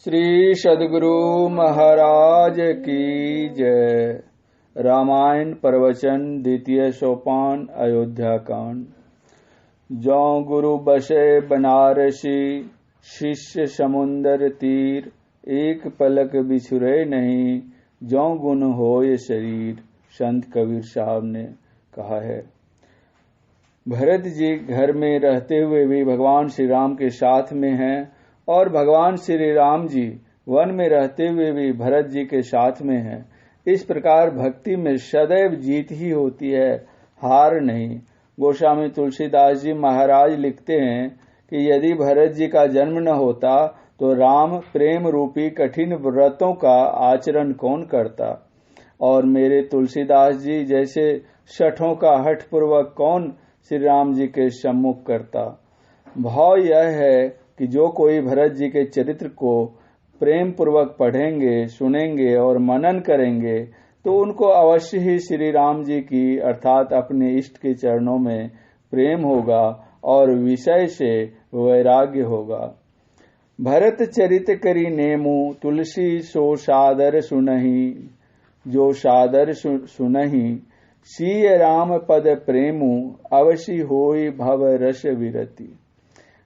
श्री सद्गुरु महाराज की जय। रामायण प्रवचन द्वितीय सोपान अयोध्या कांड। जौ गुरु बसे बनारसी, शिष्य समुंदर तीर, एक पलक बिछुरे नहीं, जौ गुण होय शरीर। संत कबीर साहब ने कहा है। भरत जी घर में रहते हुए भी भगवान श्री राम के साथ में हैं और भगवान श्री राम जी वन में रहते हुए भी भरत जी के साथ में हैं। इस प्रकार भक्ति में सदैव जीत ही होती है, हार नहीं। गोस्वामी तुलसीदास जी महाराज लिखते हैं कि यदि भरत जी का जन्म न होता तो राम प्रेम रूपी कठिन व्रतों का आचरण कौन करता, और मेरे तुलसीदास जी जैसे शठों का हठ पूर्वक कौन श्री राम जी के सम्मुख करता। भाव यह है कि जो कोई भरत जी के चरित्र को प्रेम पूर्वक पढ़ेंगे, सुनेंगे और मनन करेंगे तो उनको अवश्य ही श्री राम जी की अर्थात अपने इष्ट के चरणों में प्रेम होगा और विषय से वैराग्य होगा। भरत चरित करी नेमु, तुलसी सो सादर सुनहि, जो सादर सुनहि, सीय राम पद प्रेमु, अवश्य होई भव रस विरति।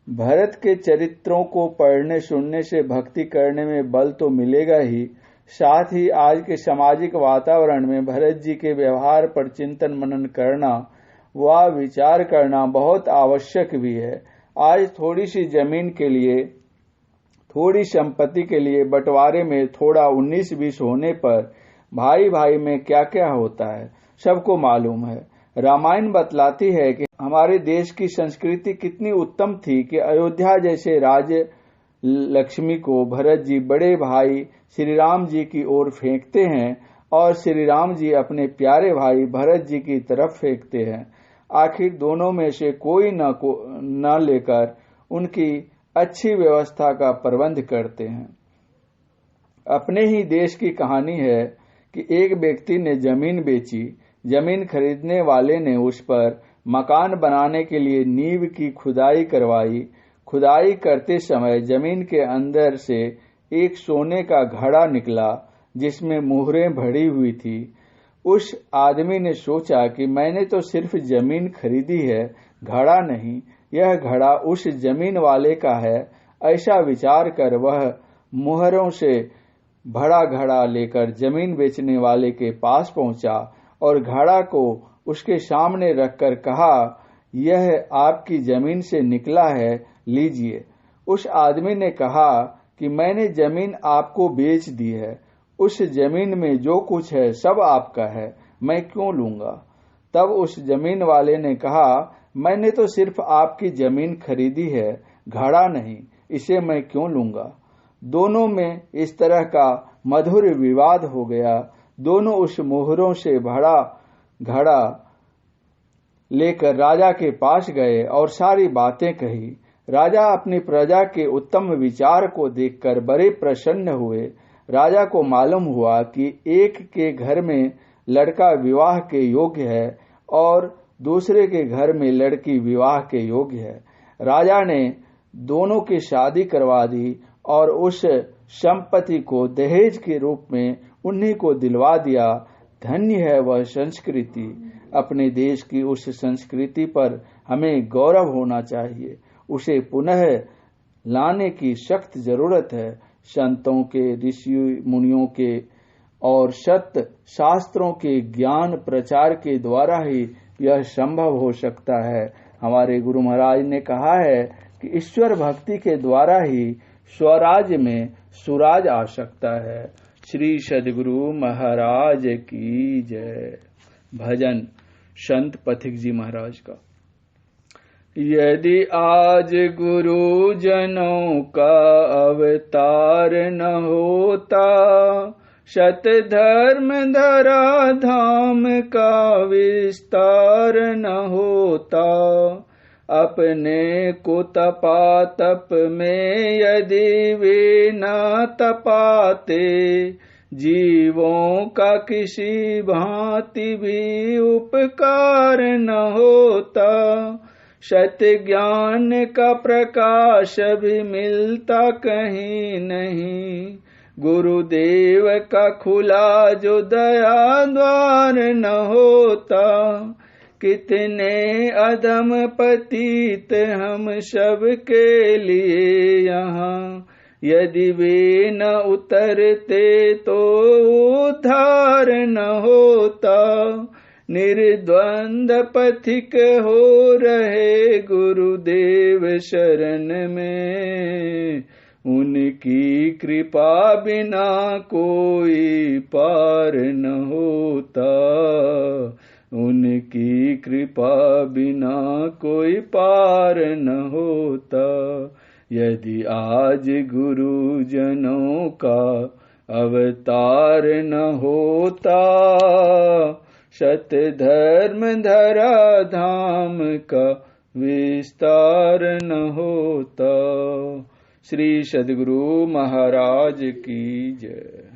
भरत के चरित्रों को पढ़ने सुनने से भक्ति करने में बल तो मिलेगा ही, साथ ही आज के सामाजिक वातावरण में भरत जी के व्यवहार पर चिंतन मनन करना व विचार करना बहुत आवश्यक भी है। आज थोड़ी सी जमीन के लिए, थोड़ी संपत्ति के लिए बंटवारे में थोड़ा 19-20 होने पर भाई भाई में क्या क्या होता है सबको मालूम है। रामायण बतलाती है कि हमारे देश की संस्कृति कितनी उत्तम थी कि अयोध्या जैसे राज्य लक्ष्मी को भरत जी बड़े भाई श्री राम जी की ओर फेंकते हैं और श्री राम जी अपने प्यारे भाई भरत जी की तरफ फेंकते हैं। आखिर दोनों में से कोई न लेकर उनकी अच्छी व्यवस्था का प्रबंध करते हैं। अपने ही देश की कहानी है कि एक व्यक्ति ने जमीन बेची। जमीन खरीदने वाले ने उस पर मकान बनाने के लिए नींव की खुदाई करवाई। खुदाई करते समय जमीन के अंदर से एक सोने का घड़ा निकला जिसमें मुहरें भरी हुई थी। उस आदमी ने सोचा कि मैंने तो सिर्फ जमीन खरीदी है, घड़ा नहीं, यह घड़ा उस जमीन वाले का है। ऐसा विचार कर वह मुहरों से भरा घड़ा लेकर जमीन बेचने वाले के पास पहुंचा और घड़ा को उसके सामने रखकर कहा, यह आपकी जमीन से निकला है, लीजिए। उस आदमी ने कहा कि मैंने जमीन आपको बेच दी है, उस जमीन में जो कुछ है सब आपका है, मैं क्यों लूंगा। तब उस जमीन वाले ने कहा, मैंने तो सिर्फ आपकी जमीन खरीदी है, घड़ा नहीं, इसे मैं क्यों लूंगा। दोनों में इस तरह का मधुर विवाद हो गया। दोनों उस मोहरों से भरा घड़ा लेकर राजा के पास गए और सारी बातें कही। राजा अपनी प्रजा के उत्तम विचार को देखकर बड़े प्रसन्न हुए। राजा को मालूम हुआ कि एक के घर में लड़का विवाह के योग्य है और दूसरे के घर में लड़की विवाह के योग्य है। राजा ने दोनों की शादी करवा दी और उस संपत्ति को दहेज के रूप में उन्हीं को दिलवा दिया। धन्य है वह संस्कृति। अपने देश की उस संस्कृति पर हमें गौरव होना चाहिए। उसे पुनः लाने की सख्त जरूरत है। संतों के, ऋषि मुनियों के और सत्य शास्त्रों के ज्ञान प्रचार के द्वारा ही यह संभव हो सकता है। हमारे गुरु महाराज ने कहा है कि ईश्वर भक्ति के द्वारा ही स्वराज में सुराज आ सकता है। श्री सद्गुरु महाराज की जय। भजन संत पथिक जी महाराज का। यदि आज गुरु जनों का अवतार न होता, शत धर्म धरा धाम का विस्तार न होता। अपने को तपा तप में यदि वे न तपाते, जीवों का किसी भांति भी उपकार न होता। सत्य ज्ञान का प्रकाश भी मिलता कहीं नहीं। गुरुदेव का खुला जो दया द्वार न होता, कितने अधम पतित हम सब के लिए यहाँ। यदि वे न उतरते तो उद्धार न होता। निर्द्वंद पथिक हो रहे गुरुदेव शरण में, उनकी कृपा बिना कोई पार न होता। उनकी कृपा बिना कोई पार न होता। यदि आज गुरुजनों का अवतार न होता, सत्य धर्म धरा धाम का विस्तार न होता। श्री सद्गुरु महाराज की जय।